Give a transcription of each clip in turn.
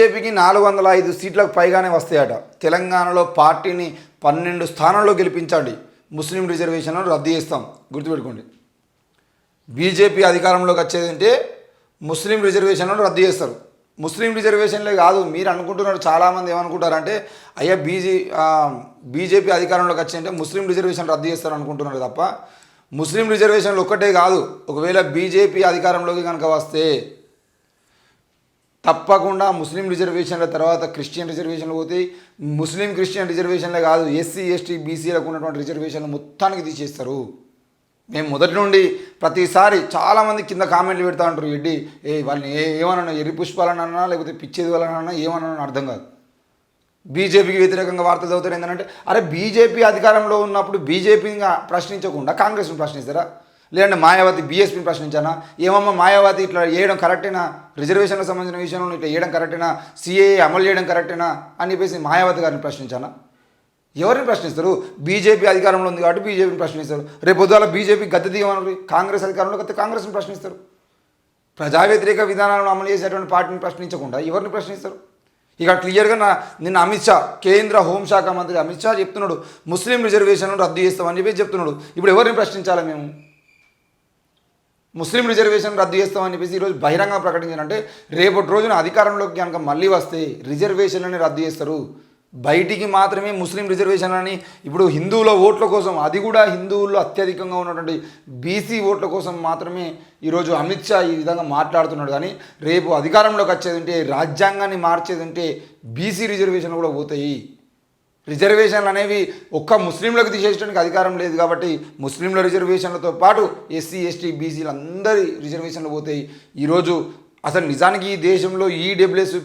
బీజేపీకి 405 సీట్లకు పైగానే వస్తాయట. తెలంగాణలో పార్టీని 12 స్థానాల్లో గెలిపించండి, ముస్లిం రిజర్వేషన్లను రద్దు చేస్తాం. గుర్తుపెట్టుకోండి, బీజేపీ అధికారంలోకి వచ్చేదంటే ముస్లిం రిజర్వేషన్లను రద్దు చేస్తారు. ముస్లిం రిజర్వేషన్లే కాదు, మీరు అనుకుంటున్నారు, చాలామంది ఏమనుకుంటారంటే అయ్యా బీజేపీ అధికారంలోకి వచ్చేదంటే ముస్లిం రిజర్వేషన్ రద్దు చేస్తారు అనుకుంటున్నారు తప్ప ముస్లిం రిజర్వేషన్లు ఒక్కటే కాదు. ఒకవేళ బీజేపీ అధికారంలోకి కనుక వస్తే తప్పకుండా ముస్లిం రిజర్వేషన్ల తర్వాత క్రిస్టియన్ రిజర్వేషన్లు పోతాయి. ముస్లిం క్రిస్టియన్ రిజర్వేషన్లే కాదు, ఎస్సీ ఎస్టీ బీసీలకు ఉన్నటువంటి రిజర్వేషన్లు మొత్తానికి తీసేస్తారు. మేము మొదటి నుండి ప్రతిసారి చాలామంది కింద కామెంట్లు పెడతా ఉంటారు, ఎడ్డి వాళ్ళని ఏమన్నా ఎర్రి పుష్పాలనన్నా లేకపోతే పిచ్చేది వాళ్ళనన్నా ఏమన్నా అర్థం కాదు. బీజేపీకి వ్యతిరేకంగా వార్తలు చదువుతారు. ఏంటంటే అరే బీజేపీ అధికారంలో ఉన్నప్పుడు బీజేపీని ప్రశ్నించకుండా కాంగ్రెస్ని ప్రశ్నిస్తారా? లేదంటే మాయావతి బీఎస్పీని ప్రశ్నించానా? ఏమమ్మా మాయావతి ఇట్లా చేయడం కరెక్టేనా? రిజర్వేషన్లకు సంబంధించిన విషయంలో ఇట్లా చేయడం కరెక్టేనా? సిఏఏ అమలు చేయడం కరెక్టేనా అని చెప్పేసి మాయావతి గారిని ప్రశ్నించానా? ఎవరిని ప్రశ్నిస్తారు? బీజేపీ అధికారంలో ఉంది కాబట్టి బీజేపీని ప్రశ్నిస్తారు. రేపు పొద్దుగాల బీజేపీ గద్దె దిగమని కాంగ్రెస్ అధికారంలోకి వస్తే కాంగ్రెస్ని ప్రశ్నిస్తారు. ప్రజా వ్యతిరేక విధానాలను అమలు చేసేటువంటి పార్టీని ప్రశ్నించకుండా ఎవరిని ప్రశ్నిస్తారు? ఇక క్లియర్గా నిన్న అమిత్ షా, కేంద్ర హోంశాఖ మంత్రి అమిత్ షా చెప్తున్నాడు, ముస్లిం రిజర్వేషన్లను రద్దు చేస్తామని చెప్పి చెప్తున్నాడు. ఇప్పుడు ఎవరిని ప్రశ్నించాలి? మేము ముస్లిం రిజర్వేషన్ రద్దు చేస్తామని చెప్పేసి ఈరోజు బహిరంగంగా ప్రకటించారంటే రేపటి రోజున అధికారంలోకి కనుక మళ్ళీ వస్తే రిజర్వేషన్లని రద్దు చేస్తారు. బయటికి మాత్రమే ముస్లిం రిజర్వేషన్లని ఇప్పుడు హిందువుల ఓట్ల కోసం, అది కూడా హిందువుల్లో అత్యధికంగా ఉన్నటువంటి బీసీ ఓట్ల కోసం మాత్రమే ఈరోజు అమిత్ షా ఈ విధంగా మాట్లాడుతున్నాడు. కానీ రేపు అధికారంలోకి వచ్చేదంటే, రాజ్యాంగాన్ని మార్చేదంటే బీసీ రిజర్వేషన్లు కూడా పోతాయి. రిజర్వేషన్లు అనేవి ఒక్క ముస్లింలకు తీసేయడానికి అధికారం లేదు కాబట్టి ముస్లింల రిజర్వేషన్లతో పాటు ఎస్సీ ఎస్టీ బీసీలు అందరి రిజర్వేషన్లు పోతాయి. ఈరోజు అసలు నిజానికి ఈ దేశంలో ఈడబ్ల్యూఎస్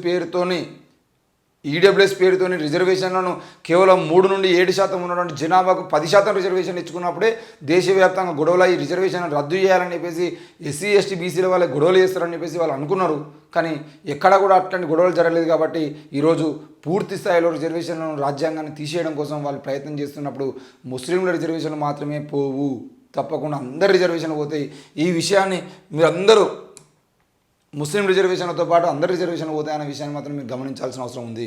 పేరుతోని రిజర్వేషన్లను కేవలం 3 నుండి 7% ఉన్నటువంటి జనాభాకు 10% రిజర్వేషన్ ఇచ్చుకున్నప్పుడే దేశవ్యాప్తంగా గొడవలు ఈ రిజర్వేషన్ రద్దు చేయాలని చెప్పేసి ఎస్సీ ఎస్టీ బీసీల వాళ్ళే గొడవలు చేస్తారని చెప్పేసి వాళ్ళు అనుకున్నారు. కానీ ఎక్కడ కూడా అట్లాంటి గొడవలు జరగలేదు. కాబట్టి ఈరోజు పూర్తి స్థాయిలో రిజర్వేషన్లను, రాజ్యాంగాన్ని తీసేయడం కోసం వాళ్ళు ప్రయత్నం చేస్తున్నప్పుడు ముస్లింల రిజర్వేషన్లు మాత్రమే పోవు, తప్పకుండా అందరి రిజర్వేషన్లు పోతాయి. ఈ విషయాన్ని మీరందరూ ముస్లిం రిజర్వేషన్లతో పాటు అందరి రిజర్వేషన్లు పోతాయనే విషయాన్ని మాత్రం మీరు గమనించాల్సిన అవసరం ఉంది.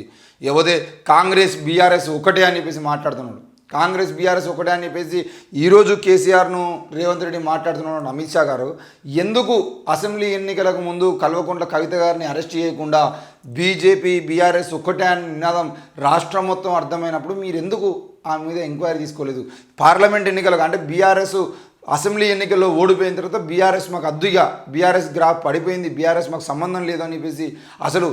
ఎవరైతే కాంగ్రెస్ బీఆర్ఎస్ ఒకటే అని చెప్పేసి మాట్లాడుతున్నాడు, కాంగ్రెస్ బీఆర్ఎస్ ఒకటే అని చెప్పేసి ఈరోజు కేసీఆర్ను రేవంత్ రెడ్డి మాట్లాడుతున్నాడు. అమిత్ షా గారు ఎందుకు అసెంబ్లీ ఎన్నికలకు ముందు కల్వకుంట్ల కవిత గారిని అరెస్ట్ చేయకుండా బీజేపీ బీఆర్ఎస్ ఒకటే అని నినాదం రాష్ట్రం మొత్తం అర్థమైనప్పుడు మీరు ఎందుకు ఆమె మీద ఎంక్వైరీ తీసుకోలేదు? పార్లమెంట్ ఎన్నికలకు అంటే బీఆర్ఎస్ అసెంబ్లీ ఎన్నికల్లో ఓడిపోయిన తర్వాత బీఆర్ఎస్ మాకు అద్దుగా, బీఆర్ఎస్ గ్రాఫ్ పడిపోయింది, బీఆర్ఎస్ మాకు సంబంధం లేదని చెప్పేసి అసలు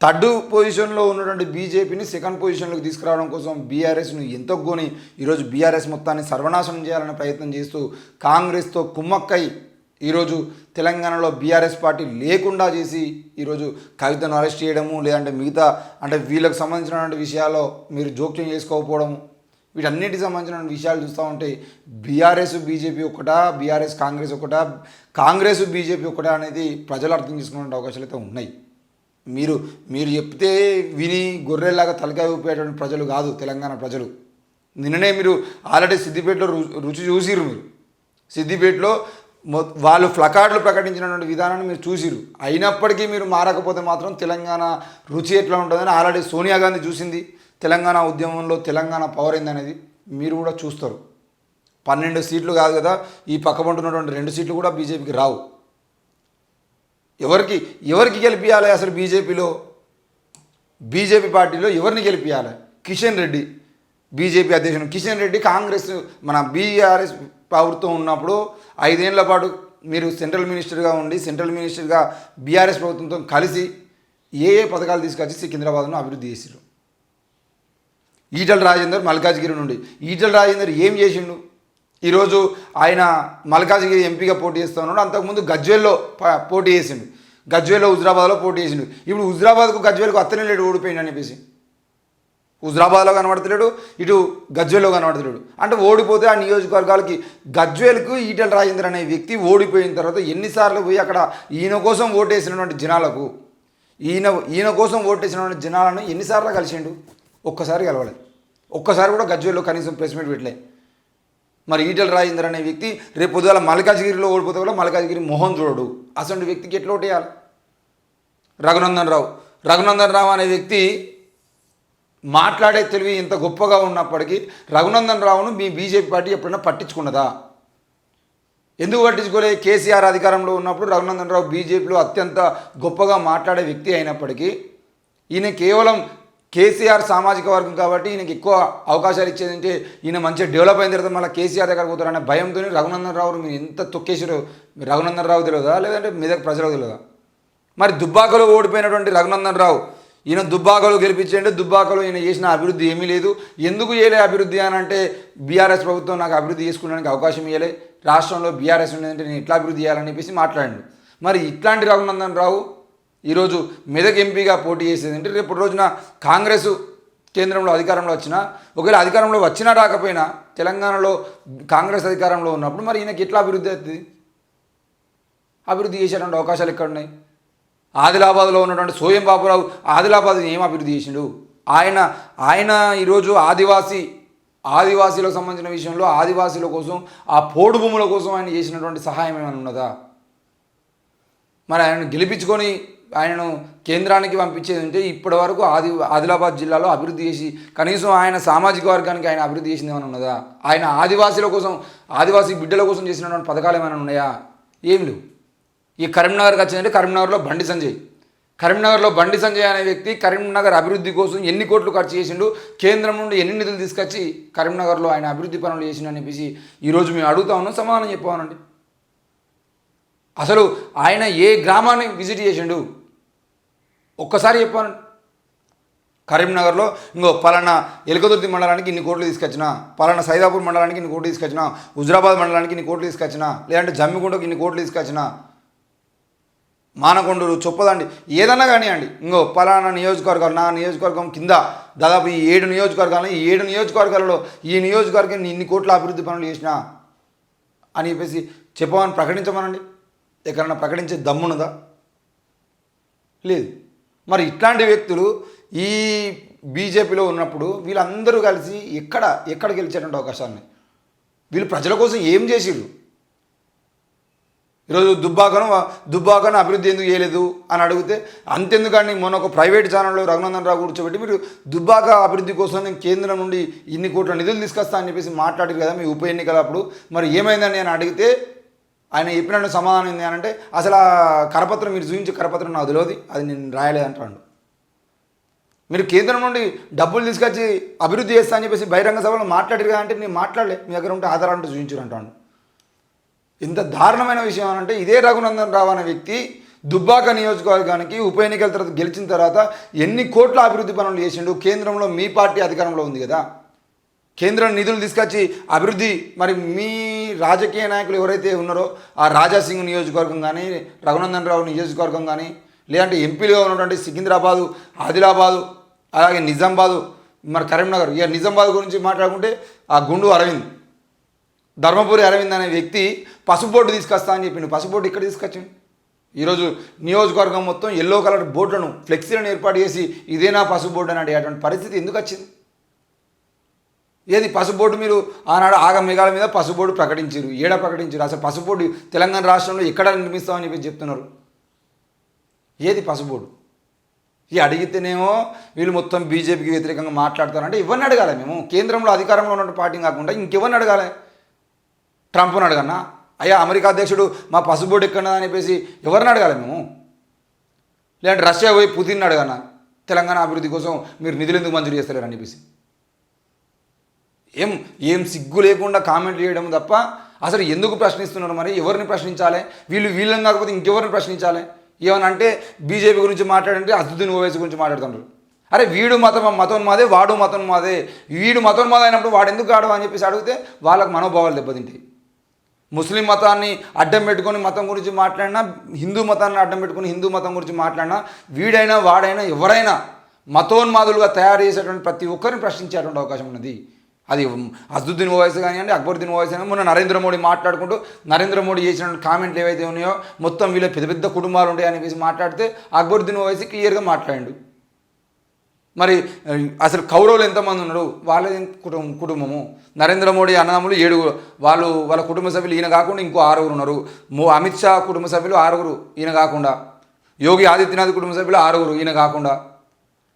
థర్డ్ పొజిషన్లో ఉన్నటువంటి బీజేపీని సెకండ్ పొజిషన్లోకి తీసుకురావడం కోసం బీఆర్ఎస్ను ఎంతో కొని ఈరోజు బీఆర్ఎస్ మొత్తాన్ని సర్వనాశనం చేయాలనే ప్రయత్నం చేస్తూ కాంగ్రెస్తో కుమ్మక్కై ఈరోజు తెలంగాణలో బీఆర్ఎస్ పార్టీ లేకుండా చేసి ఈరోజు కవితను అరెస్ట్ చేయడము, లేదంటే మిగతా అంటే వీళ్ళకి సంబంధించినటువంటి విషయాల్లో మీరు జోక్యం చేసుకోకపోవడము, వీటన్నిటికి సంబంధించిన విషయాలు చూస్తూ ఉంటే బీఆర్ఎస్ బీజేపీ ఒకటా, బీఆర్ఎస్ కాంగ్రెస్ ఒకటా, కాంగ్రెస్ బీజేపీ ఒకటా అనేది ప్రజలు అర్థం చేసుకునే అవకాశాలు అయితే ఉన్నాయి. మీరు చెప్తే విని గొర్రెల్లాగా తలకాయ ఊపేటువంటి ప్రజలు కాదు తెలంగాణ ప్రజలు. నిన్ననే మీరు ఆల్రెడీ సిద్దిపేటలో రుచి చూసిరు. మీరు సిద్దిపేటలో వాళ్ళు ప్లకార్డులు ప్రకటించినటువంటి విధానాన్ని మీరు చూసిరు. అయినప్పటికీ మీరు మారకపోతే మాత్రం తెలంగాణ రుచి ఎట్లా ఉంటుందని ఆల్రెడీ సోనియా గాంధీ చూసింది. తెలంగాణ ఉద్యమంలో తెలంగాణ పవర్ ఏందనేది మీరు కూడా చూస్తారు. 12 సీట్లు కాదు కదా, ఈ పక్కపంటున్నటువంటి 2 సీట్లు కూడా బీజేపీకి రావు. ఎవరికి గెలిపించాలి? అసలు బీజేపీ పార్టీలో ఎవరిని గెలిపించాలి? కిషన్ రెడ్డి బీజేపీ అధ్యక్షుడు కిషన్ రెడ్డి కాంగ్రెస్ మన బీఆర్ఎస్ ప్రభుత్వం ఉన్నప్పుడు 5 ఏళ్ల పాటు మీరు సెంట్రల్ మినిస్టర్గా బీఆర్ఎస్ ప్రభుత్వంతో కలిసి ఏ పథకాలు తీసుకొచ్చి సికింద్రాబాద్ను అభివృద్ధి చేశారు. ఈటల రాజేందర్ మల్కాజ్గిరి నుండి ఈటల రాజేందర్ ఏం చేసిండు? ఈరోజు ఆయన మల్కాజ్గిరి ఎంపీగా పోటీ చేస్తూ ఉన్నాడు. అంతకుముందు గజ్వేల్లో పోటీ చేసిండు, గజ్వేల్లో హుజరాబాద్లో పోటీ చేసిండు. ఇప్పుడు హుజరాబాద్కు గజ్వేల్కు అత్తనే లేడు, ఓడిపోయిండు అని చెప్పేసి హుజరాబాద్లో కనబడతలేడు, ఇటు గజ్వేల్లో కనబడతలేడు. అంటే ఓడిపోతే ఆ నియోజకవర్గాలకి గజ్వేల్కు ఈటల రాజేందర్ అనే వ్యక్తి ఓడిపోయిన తర్వాత ఎన్నిసార్లు పోయి అక్కడ ఈయన కోసం ఓటేసినటువంటి జనాలకు ఈయన కోసం ఓటేసినటువంటి జనాలను ఎన్నిసార్లు కలిసిండు? ఒక్కసారి కలవలేదు. ఒక్కసారి కూడా గజ్వేల్లో కనీసం ప్రెస్ మీట్ పెట్టలే. మరి ఈటల రాజేందర్ అనే వ్యక్తి రేపు పొద్దుగాల మల్కాజ్గిరిలో ఓడిపోతే కూడా మల్కాజ్గిరి మొహం చూడడు. అసలు వ్యక్తికి ఎట్లా ఓటేయాలి? రఘునందన్ రావు రఘునందన్ రావు అనే వ్యక్తి మాట్లాడే తెలివి ఇంత గొప్పగా ఉన్నప్పటికీ రఘునందన్ రావును మీ బీజేపీ పార్టీ ఎప్పుడైనా పట్టించుకున్నదా? ఎందుకు పట్టించుకోలే? కేసీఆర్ అధికారంలో ఉన్నప్పుడు రఘునందన్ రావు బీజేపీలో అత్యంత గొప్పగా మాట్లాడే వ్యక్తి అయినప్పటికీ ఈయన కేవలం కేసీఆర్ సామాజిక వర్గం కాబట్టి ఈయనకి ఎక్కువ అవకాశాలు ఇచ్చేదంటే ఈయన మంచిగా డెవలప్ అయిన తర్వాత మళ్ళీ కేసీఆర్ దగ్గర పోతారనే భయంతో రఘునందన్ రావు మీరు ఎంత తొక్కేసారో రఘునందన్ రావు తెలియదా, లేదంటే మెదక్ ప్రజలకు తెలియదా? మరి దుబ్బాకలో ఓడిపోయినటువంటి రఘునందన్ రావు ఈయన దుబ్బాకలో గెలిపించండి, దుబ్బాకలో ఈయన చేసిన అభివృద్ధి ఏమీ లేదు. ఎందుకు చేయలే అభివృద్ధి అని అంటే బీఆర్ఎస్ ప్రభుత్వం నాకు అభివృద్ధి చేసుకోవడానికి అవకాశం ఇవ్వలే, రాష్ట్రంలో బీఆర్ఎస్ ఉండేదంటే నేను ఎట్లా అభివృద్ధి చేయాలని చెప్పేసి మాట్లాడండి. మరి ఇట్లాంటి రఘునందన్ రావు ఈరోజు మెదక్ ఎంపీగా పోటీ చేసేదంటే రేపు రోజున కాంగ్రెస్ కేంద్రంలో అధికారంలో వచ్చినా, ఒకవేళ అధికారంలో వచ్చినా రాకపోయినా తెలంగాణలో కాంగ్రెస్ అధికారంలో ఉన్నప్పుడు మరి ఈయనకి ఎట్లా అభివృద్ధి అవుతుంది? అభివృద్ధి చేసేటువంటి అవకాశాలు ఎక్కడ ఉన్నాయి? ఆదిలాబాద్లో ఉన్నటువంటి సోయం బాబురావు ఆదిలాబాద్ ఏం అభివృద్ధి చేసిండు? ఆయన ఈరోజు ఆదివాసీలకు సంబంధించిన విషయంలో ఆదివాసీల కోసం ఆ పోడు భూముల కోసం ఆయన చేసినటువంటి సహాయం ఏమైనా ఉన్నదా? మరి ఆయనను గెలిపించుకొని ఆయనను కేంద్రానికి పంపించేది ఉంటే ఇప్పటి వరకు ఆదిలాబాద్ జిల్లాలో అభివృద్ధి చేసి కనీసం ఆయన సామాజిక వర్గానికి ఆయన అభివృద్ధి చేసింది ఏమైనా ఉన్నదా? ఆయన ఆదివాసీల కోసం ఆదివాసీ బిడ్డల కోసం చేసినటువంటి పథకాలు ఏమైనా ఉన్నాయా? ఏం లేవు. ఈ కరీంనగర్కి వచ్చిందంటే కరీంనగర్లో బండి సంజయ్ అనే వ్యక్తి కరీంనగర్ అభివృద్ధి కోసం ఎన్ని కోట్లు ఖర్చు చేసిండు, కేంద్రం నుండి ఎన్ని నిధులు తీసుకొచ్చి కరీంనగర్లో ఆయన అభివృద్ధి పనులు చేసిండు అని చెప్పేసి ఈరోజు మేము అడుగుతా ఉన్నాం, సమాధానం చెప్పామనండి. అసలు ఆయన ఏ గ్రామాన్ని విజిట్ చేసిండు ఒక్కసారి చెప్పాను. కరీంనగర్లో పలానా ఎలకదుర్తి మండలానికి ఇన్ని కోట్లు తీసుకొచ్చినా, పలానా సైదాపూర్ మండలానికి ఇన్ని కోట్లు తీసుకొచ్చినా, హుజురాబాద్ మండలానికి ఇన్ని కోట్లు తీసుకొచ్చినా, లేదంటే జమ్మిగుంటకు ఇన్ని కోట్లు తీసుకొచ్చినా, మానకొండూరు చొప్పదండి ఏదన్నా కానివ్వండి, పలానా నియోజకవర్గాలు నా నియోజకవర్గం కింద దాదాపు ఈ 7 నియోజకవర్గాలు, ఈ 7 నియోజకవర్గాలలో ఈ నియోజకవర్గం ఇన్ని కోట్ల అభివృద్ధి పనులు చేసినా అని చెప్పేసి చెప్పమని ప్రకటించమనండి. ఎక్కడన్నా ప్రకటించే దమ్మున్నదా? లేదు. మరి ఇట్లాంటి వ్యక్తులు ఈ బీజేపీలో ఉన్నప్పుడు వీళ్ళందరూ కలిసి ఎక్కడ గెలిచేటువంటి అవకాశాలు? వీళ్ళు ప్రజల కోసం ఏం చేసిర్రు? ఈరోజు దుబ్బాకను అభివృద్ధి ఎందుకు చేయలేదు అని అడిగితే అంతెందుకండి, మొన్న ఒక ప్రైవేట్ ఛానల్లో రఘునందన్ రావు కూర్చోబెట్టి మీరు దుబ్బాక అభివృద్ధి కోసం నేను కేంద్రం నుండి ఇన్ని కోట్ల నిధులు తీసుకొస్తా అని చెప్పేసి మాట్లాడారు కదా మీ ఉప ఎన్నికలప్పుడు, మరి ఏమైందని నేను అడిగితే ఆయన చెప్పినట్టు సమాధానం ఏంటి అని అంటే అసలు ఆ కరపత్రం మీరు చూపించే కరపత్రం నాకు తెలియదు, అది నేను రాయలేదంటాడు. మీరు కేంద్రం నుండి డబ్బులు తీసుకొచ్చి అభివృద్ధి చేస్తా అని చెప్పేసి బహిరంగ సభలో మాట్లాడారు కదా అంటే నేను మాట్లాడలే, మీ దగ్గర ఉంటే ఆధారాలు చూపించారు అంటాడు. ఇంత దారుణమైన విషయం అంటే ఇదే రఘునందన్ రావు అనే వ్యక్తి దుబ్బాక నియోజకవర్గానికి ఉప ఎన్నికల తర్వాత గెలిచిన తర్వాత ఎన్ని కోట్ల అభివృద్ధి పనులు చేసిండు? కేంద్రంలో మీ పార్టీ అధికారంలో ఉంది కదా, కేంద్రం నిధులు తీసుకొచ్చి అభివృద్ధి మరి మీ రాజకీయ నాయకులు ఎవరైతే ఉన్నారో ఆ రాజాసింగ్ నియోజకవర్గం కానీ రఘునందన్ రావు నియోజకవర్గం కానీ లేదంటే ఎంపీలుగా ఉన్నటువంటి సికింద్రాబాదు, ఆదిలాబాదు, అలాగే నిజామాబాదు, మరి కరీంనగర్. ఇక నిజామాబాద్ గురించి మాట్లాడుకుంటే ఆ గుండు అరవింద్, ధర్మపురి అరవింద్ అనే వ్యక్తి పసుపు బోర్డు తీసుకొస్తా అని చెప్పిండు. పసుపు బోర్డు ఇక్కడ తీసుకొచ్చిండు. ఈరోజు నియోజకవర్గం మొత్తం ఎల్లో కలర్ బోర్డులను ఫ్లెక్సీలను ఏర్పాటు చేసి ఇదేనా పసుపు బోర్డు అని అడిగేటువంటి పరిస్థితి ఎందుకు వచ్చింది? ఏది పసుపు బోర్డు? మీరు ఆనాడు ఆగమేఘాల మీద పసుపు బోర్డు ప్రకటించారు, ఏడా ప్రకటించారు? అసలు పసుపు బోర్డు తెలంగాణ రాష్ట్రంలో ఎక్కడ నిర్మిస్తామని చెప్పి చెప్తున్నారు. ఏది పసుపు బోర్డు? ఈ అడిగితేనేమో వీళ్ళు మొత్తం బీజేపీకి వ్యతిరేకంగా మాట్లాడతారంటే ఎవరిని అడగాలి? మేము కేంద్రంలో అధికారంలో ఉన్న పార్టీ కాకుండా ఇంకెవరిని అడగాలి? ట్రంప్ని అడగన్నా? అయ్యా అమెరికా అధ్యక్షుడు మా పసుపు బోర్డు ఎక్కడా అని చెప్పేసి ఎవరిని అడగాలి మేము? లేదంటే రష్యా పోయి పుతిన్ అడగన్నా తెలంగాణ అభివృద్ధి కోసం మీరు నిధులు ఎందుకు మంజూరు చేస్తలేరు అని చెప్పేసి? ఏం సిగ్గు లేకుండా కామెంట్ చేయడం తప్ప అసలు ఎందుకు ప్రశ్నిస్తున్నారు? మరి ఎవరిని ప్రశ్నించాలి? వీళ్ళని కాకపోతే ఇంకెవరిని ప్రశ్నించాలి? ఏమని అంటే బీజేపీ గురించి మాట్లాడంటే అసదుద్దీన్ ఓవైసీ గురించి మాట్లాడుతున్నారు. అరే వీడు మతోన్మాదే, వాడు మతోన్మాదే, వీడు మతోన్మాద అయినప్పుడు వాడు ఎందుకు ఆడవా అని చెప్పేసి అడిగితే వాళ్ళకు మనోభావాలు దెబ్బతింటాయి. ముస్లిం మతాన్ని అడ్డం పెట్టుకొని మతం గురించి మాట్లాడినా, హిందూ మతాన్ని అడ్డం పెట్టుకొని హిందూ మతం గురించి మాట్లాడినా, వీడైనా వాడైనా ఎవరైనా మతోన్మాదులుగా తయారు చేసేటువంటి ప్రతి ఒక్కరిని ప్రశ్నించేటువంటి అవకాశం ఉన్నది. అది అసదుద్దీన్ ఓవైసీ కానివ్వండి, అక్బరుద్దీన్ ఓవైసీ కానీ మొన్న నరేంద్ర మోడీ మాట్లాడుకుంటూ నరేంద్ర మోడీ చేసిన కామెంట్లు ఏవైతే ఉన్నాయో మొత్తం వీళ్ళ పెద్ద పెద్ద కుటుంబాలు ఉంటాయని చెప్పేసి మాట్లాడితే అక్బరుద్దీన్ ఓవైసీ క్లియర్గా మాట్లాడిండు. మరి అసలు కౌరవులు ఎంతమంది ఉన్నారు? వాళ్ళ కుటుంబము. నరేంద్ర మోడీ అన్నదమ్ములు 7, వాళ్ళ కుటుంబ సభ్యులు ఈయన కాకుండా ఇంకో 6 ఉన్నారు. అమిత్ షా కుటుంబ సభ్యులు 6 ఈయన కాకుండా. యోగి ఆదిత్యనాథ్ కుటుంబ సభ్యులు 6, ఈయన కాకుండా.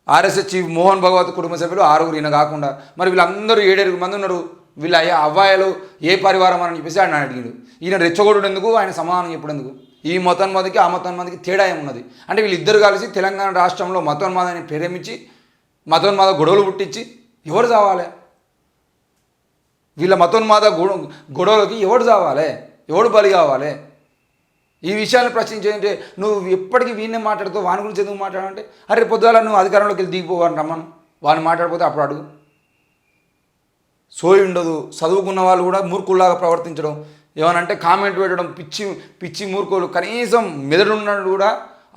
ఆర్ఎస్ఎస్ చీఫ్ మోహన్ భగవత్ కుటుంబ సభ్యులు 6, ఈయన కాకుండా. మరి వీళ్ళందరూ 7 మంది ఉన్నారు. వీళ్ళ అవ్వాయిలు ఏ పరివారం అని చెప్పేసి ఆయన అడిగాడు. ఈయన రెచ్చగొడు ఎందుకు, ఆయన సమాధానం చెప్పేందుకు? ఈ మతోన్మాదికి ఆ మతోన్మాదికి తేడా ఏమున్నది అంటే వీళ్ళిద్దరు కలిసి తెలంగాణ రాష్ట్రంలో మతోన్మాదాన్ని ప్రేరేపించి మతోన్మాద గొడవలు పుట్టించి ఎవరు చావాలి? వీళ్ళ మతోన్మాద గొడవలకి ఎవడు చావాలి, ఎవడు బలి కావాలి? ఈ విషయాన్ని ప్రశ్నించేంటే నువ్వు ఎప్పటికీ వీడినే మాట్లాడుతావు, వాని గురించి ఎందుకు మాట్లాడాలంటే అరే పొద్దుగాల నువ్వు అధికారంలోకి వెళ్ళి దిగిపోవాలని రమ్మను, వాడిని మాట్లాడిపోతే అప్పుడు అడుగు. సోయి ఉండదు. చదువుకున్న వాళ్ళు కూడా మూర్ఖుల్లాగా ప్రవర్తించడం, ఏమనంటే కామెంట్ పెట్టడం, పిచ్చి పిచ్చి మూర్ఖులు, కనీసం మెదడున్నాడు కూడా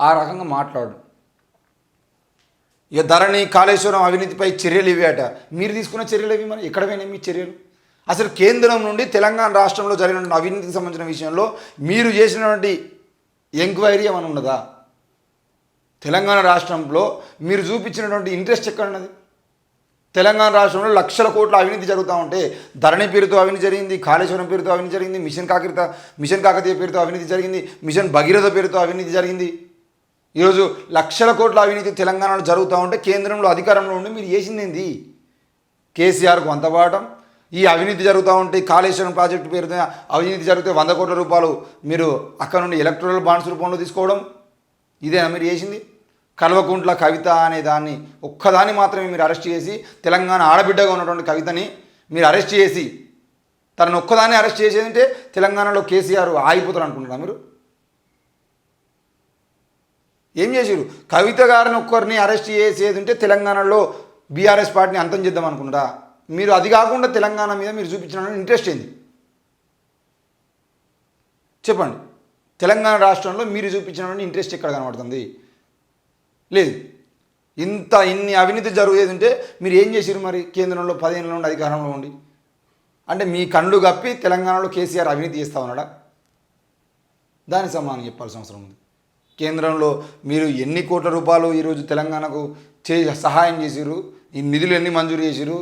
ఆ రకంగా మాట్లాడు. ఇక ధరణి కాళేశ్వరం అవినీతిపై చర్యలు ఇవేట. మీరు తీసుకున్న చర్యలు ఇవి, మరి ఎక్కడ పోయినాయి మీ చర్యలు? అసలు కేంద్రం నుండి తెలంగాణ రాష్ట్రంలో జరిగిన అవినీతికి సంబంధించిన విషయంలో మీరు చేసినటువంటి ఎంక్వైరీ ఏమైనా ఉన్నదా? తెలంగాణ రాష్ట్రంలో మీరు చూపించినటువంటి ఇంట్రెస్ట్ ఎక్కడ ఉన్నది? తెలంగాణ రాష్ట్రంలో లక్షల కోట్ల అవినీతి జరుగుతూ ఉంటే ధరణి పేరుతో అవినీతి జరిగింది, కాళేశ్వరం పేరుతో అవినీతి జరిగింది, మిషన్ కాకతీయ పేరుతో అవినీతి జరిగింది, మిషన్ భగీరథ పేరుతో అవినీతి జరిగింది. ఈరోజు లక్షల కోట్ల అవినీతి తెలంగాణలో జరుగుతూ ఉంటే కేంద్రంలో అధికారంలో ఉండి మీరు చేసింది ఏంది? కేసీఆర్కు అంతబాటం. ఈ అవినీతి జరుగుతూ ఉంటే కాళేశ్వరం ప్రాజెక్టు పేరుతో అవినీతి జరిగితే 100 కోట్ల రూపాయలు మీరు అక్కడ నుండి ఎలక్ట్రల్ బాండ్స్ రూపంలో తీసుకోవడం, ఇదేనా మీరు చేసింది? కల్వకుంట్ల కవిత అనే దాన్ని ఒక్కదాన్ని మాత్రమే మీరు అరెస్ట్ చేసి, తెలంగాణ ఆడబిడ్డగా ఉన్నటువంటి కవితని మీరు అరెస్ట్ చేసి, తనను ఒక్కదాన్ని అరెస్ట్ చేసేదంటే తెలంగాణలో కేసీఆర్ ఆగిపోతారు అనుకుంటున్నారా మీరు? ఏం చేసారు? కవిత గారిని ఒక్కరిని అరెస్ట్ చేసేది ఉంటే తెలంగాణలో బీఆర్ఎస్ పార్టీని అంతం చేద్దాం అనుకున్నారా మీరు? అది కాకుండా తెలంగాణ మీద మీరు చూపించిన ఇంట్రెస్ట్ ఏంది చెప్పండి? తెలంగాణ రాష్ట్రంలో మీరు చూపించిన ఇంట్రెస్ట్ ఎక్కడ కనబడుతుంది? లేదు. ఇన్ని అవినీతి జరుగుతుంది ఉంటే మీరు ఏం చేసారు మరి? కేంద్రంలో 10 ఏళ్ళ నుండి అధికారంలో ఉండి అంటే మీ కళ్ళు కప్పి తెలంగాణలో కేసీఆర్ అవినీతి చేస్తా ఉన్నాడా? దానికి సమానం చెప్పాల్సిన అవసరం ఉంది. కేంద్రంలో మీరు ఎన్ని కోట్ల రూపాయలు ఈరోజు తెలంగాణకు సహాయం చేసిరు, ఈ నిధులు ఎన్ని మంజూరు చేసిరు,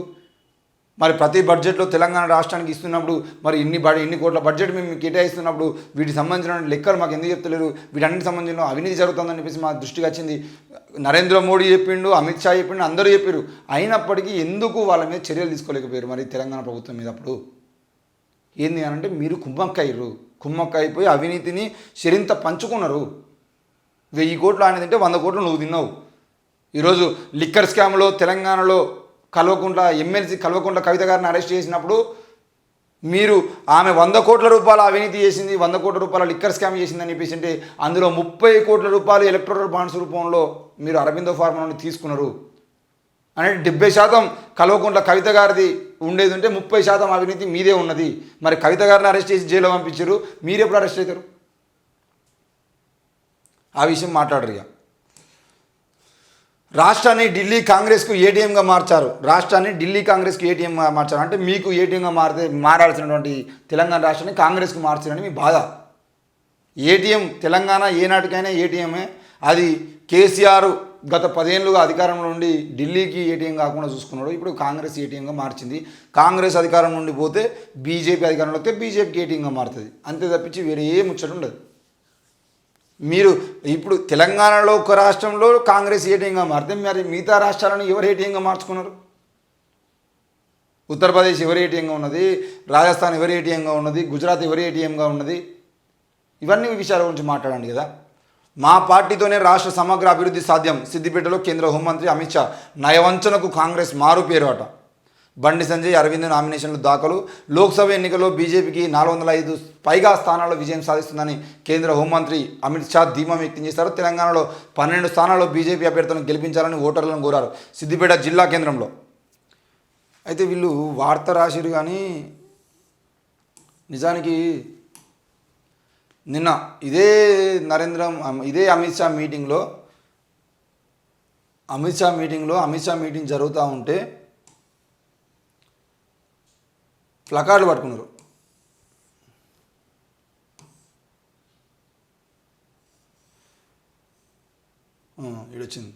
మరి ప్రతి బడ్జెట్లో తెలంగాణ రాష్ట్రానికి ఇస్తున్నప్పుడు మరి ఇన్ని కోట్ల బడ్జెట్ మేము కేటాయిస్తున్నప్పుడు వీటికి సంబంధించిన లెక్కలు మాకు ఎందుకు చెప్తలేరు? వీటన్నిటి సంబంధించిన అవినీతి జరుగుతుందని చెప్పేసి మా దృష్టికి వచ్చింది. నరేంద్ర మోడీ చెప్పిండు, అమిత్ షా చెప్పిండు, అందరూ చెప్పారు. అయినప్పటికీ ఎందుకు వాళ్ళ మీద చర్యలు తీసుకోలేకపోయారు మరి తెలంగాణ ప్రభుత్వం మీద? అప్పుడు ఏంది అనంటే మీరు కుమ్మక్కయిపోయి అవినీతిని శరింత పంచుకున్నారు. 1000 కోట్లు ఆయన తింటే 100 కోట్లు నువ్వు తిన్నావు. ఈరోజు లిక్కర్ స్కామ్లో తెలంగాణలో ఎమ్మెల్సీ కల్వకుంట్ల కవిత గారిని అరెస్ట్ చేసినప్పుడు మీరు ఆమె 100 కోట్ల రూపాయల అవినీతి చేసింది, 100 కోట్ల రూపాయల లిక్కర్ స్కామ్ చేసిందని చెప్పేసి అంటే అందులో 30 కోట్ల రూపాయలు ఎలక్ట్రల్ బాండ్స్ రూపంలో మీరు అరబిందో ఫార్మా నుండి తీసుకున్నారు. అంటే 70% కల్వకుంట్ల కవిత గారిది ఉండేది ఉంటే 30% అవినీతి మీదే ఉన్నది. మరి కవిత గారిని అరెస్ట్ చేసి జైల్లో పంపించారు, మీరు ఎప్పుడు అరెస్ట్ అవుతారు? ఆ విషయం మాట్లాడరు. ఇక రాష్ట్రాన్ని ఢిల్లీ కాంగ్రెస్కు ఏటీఎంగా మార్చారు. అంటే మీకు ఏటీఎంగా మారాల్సినటువంటి తెలంగాణ రాష్ట్రాన్ని కాంగ్రెస్కు మార్చారని మీ బాధ. ఏటీఎం తెలంగాణ ఏనాటికైనా ఏటీఎమే. అది కేసీఆర్ గత 10 ఏళ్ళుగా అధికారంలో నుండి ఢిల్లీకి ఏటీఎం కాకుండా చూసుకున్నాడు. ఇప్పుడు కాంగ్రెస్ ఏటీఎంగా మార్చింది. కాంగ్రెస్ అధికారం నుండి పోతే బీజేపీ అధికారంలో వస్తే బీజేపీకి ఏటీఎంగా మారుతుంది. అంతే తప్పించి వేరే ఏ ముచ్చట ఉండదు. మీరు ఇప్పుడు తెలంగాణలో ఒక రాష్ట్రంలో కాంగ్రెస్ ఏటీఎంగా మారితే మరి మిగతా రాష్ట్రాలను ఎవరు ఏటీఎంగా మార్చుకున్నారు? ఉత్తరప్రదేశ్ ఎవరు ఏటీఎంగా ఉన్నది, రాజస్థాన్ ఎవరు ఏటీఎంగా ఉన్నది, గుజరాత్ ఎవరు ఏటీఎంగా ఉన్నది? ఇవన్నీ విషయాల గురించి మాట్లాడండి కదా. మా పార్టీతోనే రాష్ట్ర సమగ్ర అభివృద్ధి సాధ్యం. సిద్దిపేటలో కేంద్ర హోంమంత్రి అమిత్ షా నయవంచనకు కాంగ్రెస్ మారు పేరు అట. బండి సంజయ్, అరవింద్ నామినేషన్లు దాఖలు. లోక్సభ ఎన్నికల్లో బీజేపీకి 405 పైగా స్థానాల్లో విజయం సాధిస్తుందని కేంద్ర హోంమంత్రి అమిత్ షా ధీమా వ్యక్తం చేశారు. తెలంగాణలో 12 స్థానాల్లో బీజేపీ అభ్యర్థులను గెలిపించాలని ఓటర్లను కోరారు. సిద్దిపేట జిల్లా కేంద్రంలో అయితే వీళ్ళు వార్త రాసిరు కానీ నిజానికి నిన్న ఇదే అమిత్ షా మీటింగ్ జరుగుతూ ఉంటే ప్లకార్డులు పట్టుకున్నారు. ఇడొచ్చింది.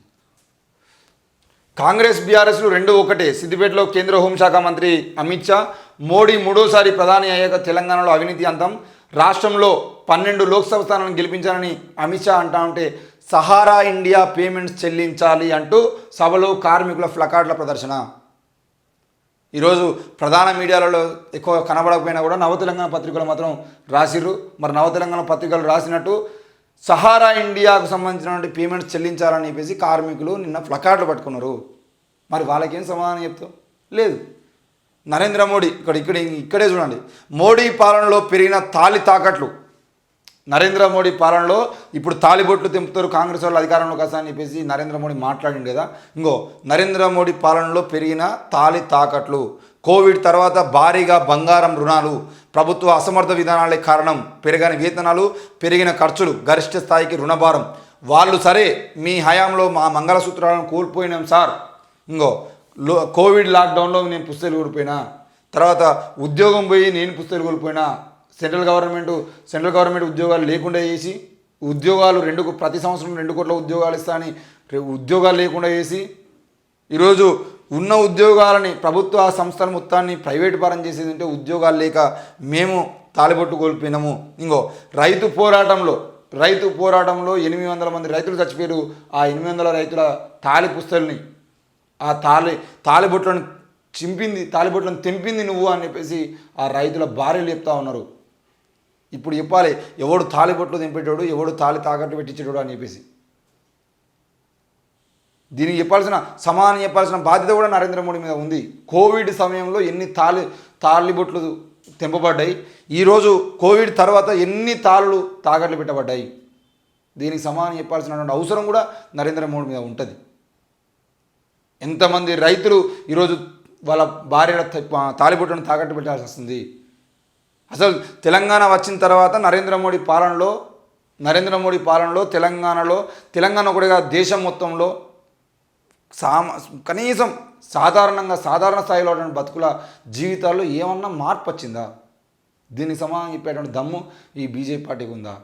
కాంగ్రెస్ బీఆర్ఎస్లు 2 ఒకటే. సిద్దిపేటలో కేంద్ర హోంశాఖ మంత్రి అమిత్ షా, మోడీ 3వసారి ప్రధాని అయ్యాక తెలంగాణలో అవినీతి అంతం, రాష్ట్రంలో 12 లోక్సభ స్థానాలను గెలిపించాలని అమిత్ షా అంటా ఉంటే సహారా ఇండియా పేమెంట్స్ చెల్లించాలి అంటూ సభలో కార్మికుల ప్లకార్డుల ప్రదర్శన. ఈరోజు ప్రధాన మీడియాలలో ఎక్కువ కనబడకపోయినా కూడా నవతెలంగాణ పత్రికలు మాత్రం రాసిర్రు. మరి నవతెలంగాణ పత్రికలు రాసినట్టు సహారా ఇండియాకు సంబంధించినటువంటి పేమెంట్స్ చెల్లించాలని చెప్పేసి కార్మికులు నిన్న ప్లకార్డులు పట్టుకున్నారు. మరి వాళ్ళకేం సమాధానం చెప్తాం? లేదు. నరేంద్ర మోడీ ఇక్కడే చూడండి, మోడీ పాలనలో పెరిగిన తాళి తాకట్లు. నరేంద్ర మోడీ పాలనలో ఇప్పుడు తాలిబొట్లు తెంపుతారు కాంగ్రెస్ వాళ్ళు అధికారంలోకి వస్తా అని చెప్పేసి నరేంద్ర మోడీ మాట్లాడింది కదా. నరేంద్ర మోడీ పాలనలో పెరిగిన తాళి తాకట్లు, కోవిడ్ తర్వాత భారీగా బంగారం రుణాలు, ప్రభుత్వ అసమర్థ విధానాలే కారణం, పెరిగిన వేతనాలు, పెరిగిన ఖర్చులు, గరిష్ట స్థాయికి రుణభారం. వాళ్ళు సరే మీ హయాంలో మా మంగళసూత్రాలను కోల్పోయినాం సార్. కోవిడ్ లాక్డౌన్లో నేను పుస్తకాలు కోల్పోయినా, తర్వాత ఉద్యోగం పోయి నేను పుస్తకాలు కోల్పోయినా, సెంట్రల్ గవర్నమెంట్ ఉద్యోగాలు లేకుండా చేసి ఉద్యోగాలు ప్రతి సంవత్సరం 2 కోట్ల ఉద్యోగాలు ఇస్తా అని ఉద్యోగాలు లేకుండా చేసి ఈరోజు ఉన్న ఉద్యోగాలని ప్రభుత్వ సంస్థల మొత్తాన్ని ప్రైవేటు పరం చేసేది అంటే ఉద్యోగాలు లేక మేము తాలిబొట్టు కోల్పోయినాము. రైతు పోరాటంలో 800 మంది రైతులు చచ్చిపోయారు. ఆ 800 రైతుల తాలి పుస్తల్ని ఆ తాలిబొట్లను తెంపింది నువ్వు అని చెప్పేసి ఆ రైతుల భార్యలు చెప్తా ఉన్నారు. ఇప్పుడు చెప్పాలి ఎవడు తాలిబొట్లు తెంపేటోడు, ఎవడు తాలి తాకట్టు పెట్టించేటోడు అని చెప్పేసి. దీనికి సమాధానం చెప్పాల్సిన బాధ్యత కూడా నరేంద్ర మోడీ మీద ఉంది. కోవిడ్ సమయంలో ఎన్ని తాలిబొట్లు తెంపబడ్డాయి, ఈరోజు కోవిడ్ తర్వాత ఎన్ని తాకట్లు పెట్టబడ్డాయి. దీనికి సమాధానం చెప్పాల్సినటువంటి అవసరం కూడా నరేంద్ర మోడీ మీద ఉంటుంది. ఎంతమంది రైతులు ఈరోజు వాళ్ళ భార్యల తాలిబొట్టును తాకట్టు పెట్టాల్సి వస్తుంది. అసలు తెలంగాణ వచ్చిన తర్వాత నరేంద్ర మోడీ పాలనలో తెలంగాణ కూడా దేశం మొత్తంలో కనీసం సాధారణ స్థాయిలో బతుకుల జీవితాల్లో ఏమన్నా మార్పు వచ్చిందా? దీనికి సమాధానం చెప్పేటువంటి దమ్ము ఈ బీజేపీ పార్టీకి ఉందా?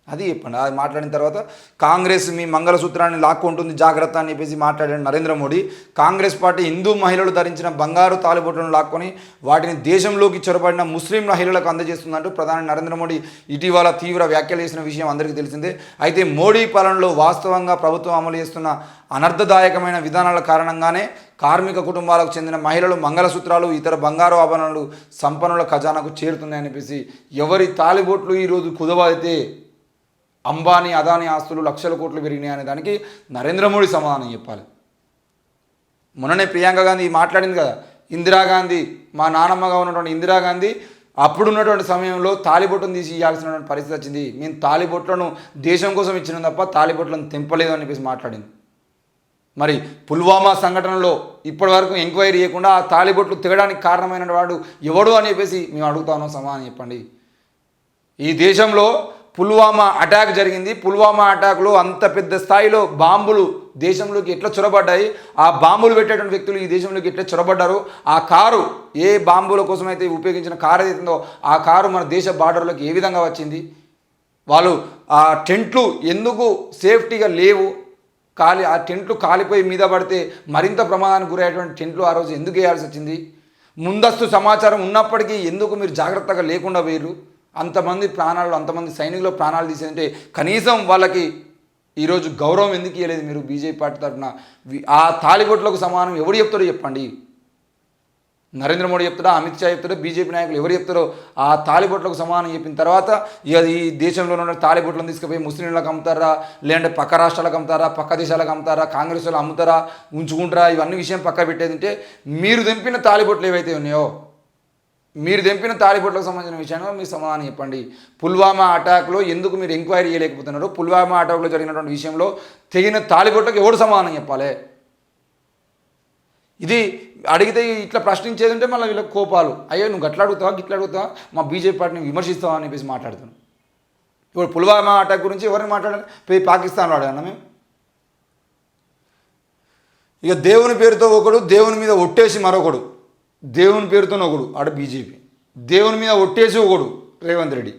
అది చెప్పండి. అది మాట్లాడిన తర్వాత కాంగ్రెస్ మీ మంగళసూత్రాన్ని లాక్కుంటుంది జాగ్రత్త అని చెప్పేసి మాట్లాడిన నరేంద్ర మోడీ, కాంగ్రెస్ పార్టీ హిందూ మహిళలు ధరించిన బంగారు తాలిబొట్లను లాక్కొని వాటిని దేశంలోకి చొరబడిన ముస్లిం మహిళలకు అందజేస్తుందంటూ ప్రధాని నరేంద్ర మోడీ ఇటీవల తీవ్ర వ్యాఖ్యలు చేసిన విషయం అందరికీ తెలిసిందే. అయితే మోడీ పాలనలో వాస్తవంగా ప్రభుత్వం అమలు చేస్తున్న అనర్థదాయకమైన విధానాల కారణంగానే కార్మిక కుటుంబాలకు చెందిన మహిళలు మంగళసూత్రాలు, ఇతర బంగారు ఆభరణాలు సంపన్నుల ఖజానాకు చేరుతున్నాయని చెప్పేసి ఎవరి తాలిబొట్లు ఈరోజు కుదవైతే అంబానీ అదానీ ఆస్తులు లక్షల కోట్లు పెరిగినాయి అనే దానికి నరేంద్ర మోడీ సమాధానం చెప్పాలి. మొన్ననే ప్రియాంక గాంధీ మాట్లాడింది కదా, ఇందిరాగాంధీ మా నానమ్మగా ఉన్నటువంటి ఇందిరాగాంధీ అప్పుడున్నటువంటి సమయంలో తాలిబొట్టును తీసి ఇవ్వాల్సినటువంటి పరిస్థితి వచ్చింది. మేము తాలిబొట్లను దేశం కోసం ఇచ్చినాం తప్ప తాలిబొట్లను తెంపలేదు అని చెప్పేసి మాట్లాడింది. మరి పుల్వామా సంఘటనలో ఇప్పటి వరకు ఎంక్వైరీ చేయకుండా ఆ తాలిబొట్లు తెగడానికి కారణమైన వాడు ఎవడు అని చెప్పేసి మేము అడుగుతాను, సమాధానం చెప్పండి. ఈ దేశంలో పుల్వామా అటాక్ జరిగింది. పుల్వామా అటాక్లో అంత పెద్ద స్థాయిలో బాంబులు దేశంలోకి ఎట్లా చొరబడ్డాయి, ఆ బాంబులు పెట్టేటువంటి వ్యక్తులు ఈ దేశంలోకి ఎట్లా చొరబడ్డారు, ఆ కారు ఏ బాంబుల కోసమైతే ఉపయోగించిన కారు ఏదైతుందో ఆ కారు మన దేశ బార్డర్లోకి ఏ విధంగా వచ్చింది, వాళ్ళు ఆ టెంట్లు ఎందుకు సేఫ్టీగా లేవు, ఆ టెంట్లు కాలిపోయి మీద పడితే మరింత ప్రమాదానికి గురయ్యేటువంటి టెంట్లు ఆ రోజు ఎందుకు వేయాల్సి వచ్చింది, ముందస్తు సమాచారం ఉన్నప్పటికీ ఎందుకు మీరు జాగ్రత్తగా లేకుండా వేయరు, అంతమంది సైనికుల ప్రాణాలు తీసేదంటే కనీసం వాళ్ళకి ఈరోజు గౌరవం ఎందుకు ఇవ్వలేదు మీరు బీజేపీ పార్టీ తరఫున? ఆ తాలిబొట్లకు సమానం ఎవరు చెప్తారో చెప్పండి. నరేంద్ర మోడీ చెప్తాడా, అమిత్ షా చెప్తాడో, బీజేపీ నాయకులు ఎవరు చెప్తారో ఆ తాలిబొట్లకు సమానం చెప్పిన తర్వాత ఈ దేశంలో ఉన్న తాలిబొట్లను తీసుకుపోయి ముస్లింలకు అమ్ముతారా, లేదంటే పక్క రాష్ట్రాలకు అమ్ముతారా, పక్క దేశాలకు అమ్ముతారా, కాంగ్రెస్ వాళ్ళు అమ్ముతారా, ఉంచుకుంటారా, ఇవన్నీ విషయం పక్క పెట్టేదంటే మీరు తెంపిన తాలిబొట్లు ఏవైతే ఉన్నాయో, మీరు తెంపిన తాలిబొట్లకు సంబంధించిన విషయంలో మీరు సమాధానం చెప్పండి. పుల్వామా అటాక్లో ఎందుకు మీరు ఎంక్వైరీ చేయలేకపోతున్నారు? పుల్వామా అటాక్లో జరిగినటువంటి విషయంలో తెగిన తాలిబొట్లకు ఎవడు సమాధానం చెప్పాలి? ఇది అడిగితే ఇట్లా ప్రశ్నించేది ఉంటే మళ్ళీ వీళ్ళకి కోపాలు, అయ్యో నువ్వు గట్లా అడుగుతావా, మా బీజేపీ పార్టీని విమర్శిస్తావా అని చెప్పేసి మాట్లాడుతున్నాను. ఇప్పుడు పుల్వామా అటాక్ గురించి ఎవరిని మాట్లాడాలి? పోయి పాకిస్తాన్లో అడగన్నా మేము? ఇక దేవుని పేరుతో ఒకడు, దేవుని మీద ఒట్టేసి మరొకడు, దేవుని పేరుతో ఒకడు ఆడ బీజేపీ, దేవుని మీద ఒట్టేసి ఒకడు రేవంత్ రెడ్డి,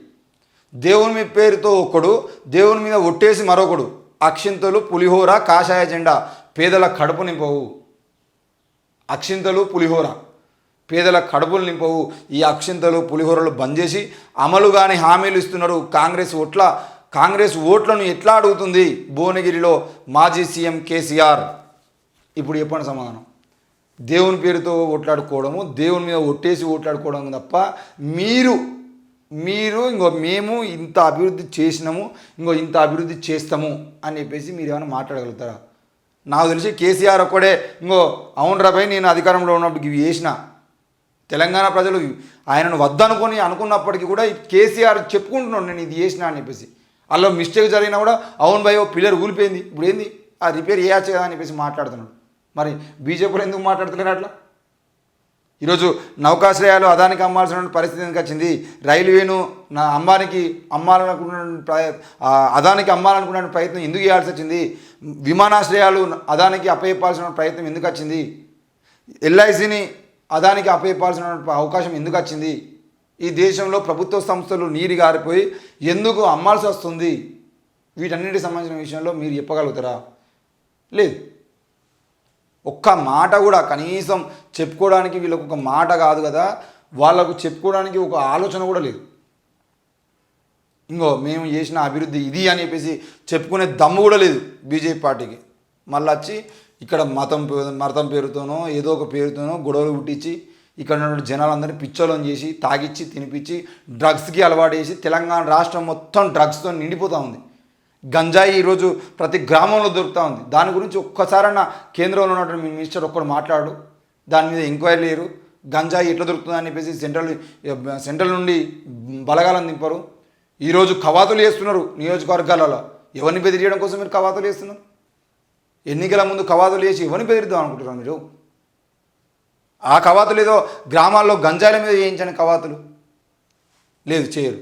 దేవుని పేరుతో ఒకడు, దేవుని మీద ఒట్టేసి మరొకడు, అక్షింతలు పులిహోర కాషాయ జెండా పేదల కడుపు నింపవు. అక్షింతలు పులిహోర పేదల కడుపులు నింపవు. ఈ అక్షింతలు పులిహోరలు బంద్ చేసి అమలు కాని హామీలు ఇస్తున్నారు. కాంగ్రెస్ ఓట్లను ఎట్లా అడుగుతుంది భువనగిరిలో మాజీ సీఎం కేసీఆర్? ఇప్పుడు చెప్పండి సమాధానం. దేవుని పేరుతో ఓట్లాడుకోవడము, దేవుని మీద ఒట్టేసి ఓట్లాడుకోవడం తప్ప మీరు ఇంకో మేము ఇంత అభివృద్ధి చేసినాము, ఇంకో ఇంత అభివృద్ధి చేస్తాము అని చెప్పేసి మీరు ఏమైనా మాట్లాడగలుగుతారా? నాకు తెలిసి కేసీఆర్ ఒక్కడే ఇంకో అవునరా భయ్ నేను అధికారంలో ఉన్నప్పుడు ఇవి చేసిన, తెలంగాణ ప్రజలు ఆయనను వద్దనుకొని అనుకున్నప్పటికీ కూడా కేసీఆర్ చెప్పుకుంటున్నాడు నేను ఇది చేసిన అని చెప్పేసి. అందులో మిస్టేక్ జరిగినా కూడా అవును భయ్ ఓ పిల్లర్ కూలిపోయింది ఇప్పుడు ఏంది ఆ రిపేర్ చేయచ్చు కదా అని చెప్పేసి మాట్లాడుతున్నాడు. మరి బీజేపీలో ఎందుకు మాట్లాడుతున్నారు అట్లా? ఈరోజు నౌకాశ్రయాలు అదానికి అమ్మాల్సిన పరిస్థితి ఎందుకు వచ్చింది? రైల్వేను అంబానికి అదానికి అమ్మాలనుకున్న ప్రయత్నం ఎందుకు చేయాల్సి వచ్చింది? విమానాశ్రయాలు అదానికి అప్పచెప్పాల్సిన ప్రయత్నం ఎందుకు వచ్చింది? ఎల్ఐసిని అదానికి అప్పచెప్పాల్సిన అవకాశం ఎందుకు వచ్చింది? ఈ దేశంలో ప్రభుత్వ సంస్థలు నీరు గారిపోయి ఎందుకు అమ్మాల్సి వస్తుంది? వీటన్నిటికి సంబంధించిన విషయంలో మీరు చెప్పగలుగుతారా? లేదు. ఒక్క మాట కూడా కనీసం చెప్పుకోవడానికి వీళ్ళకు ఒక మాట కాదు కదా, వాళ్ళకు చెప్పుకోవడానికి ఒక ఆలోచన కూడా లేదు. ఇంకో మేము చేసిన అభివృద్ధి ఇది అని చెప్పేసి చెప్పుకునే దమ్ము కూడా లేదు బీజేపీ పార్టీకి. మళ్ళీ వచ్చి ఇక్కడ మతం పేరుతోనో ఏదో ఒక పేరుతోనో గొడవలు పుట్టించి ఇక్కడ ఉన్న జనాలందరినీ పిచ్చోళ్ళని చేసి తాగిచ్చి తినిపించి డ్రగ్స్కి అలవాటు చేసి తెలంగాణ రాష్ట్రం మొత్తం డ్రగ్స్తో నిండిపోతూ ఉంది. గంజాయి ఈరోజు ప్రతి గ్రామంలో దొరుకుతూ ఉంది. దాని గురించి ఒక్కసారన్నా కేంద్రంలో ఉన్నటువంటి మినిస్టర్ ఒక్కడు మాట్లాడు, దాని మీద ఎంక్వైరీ లేరు. గంజాయి ఎట్లా దొరుకుతుంది అని చెప్పేసి సెంట్రల్ నుండి బలగాలను దింపరు. ఈరోజు కవాతులు చేస్తున్నారు నియోజకవర్గాలలో. ఎవరిని బెదిరియడం కోసం మీరు కవాతులు చేస్తున్నారు? ఎన్నికల ముందు కవాతులు చేసి ఎవరిని బెదిరిద్దాం అనుకుంటున్నారు మీరు? ఆ కవాతులు ఏదో గ్రామాల్లో గంజాయిల మీద చేయించని కవాతులు లేదు, చేయరు.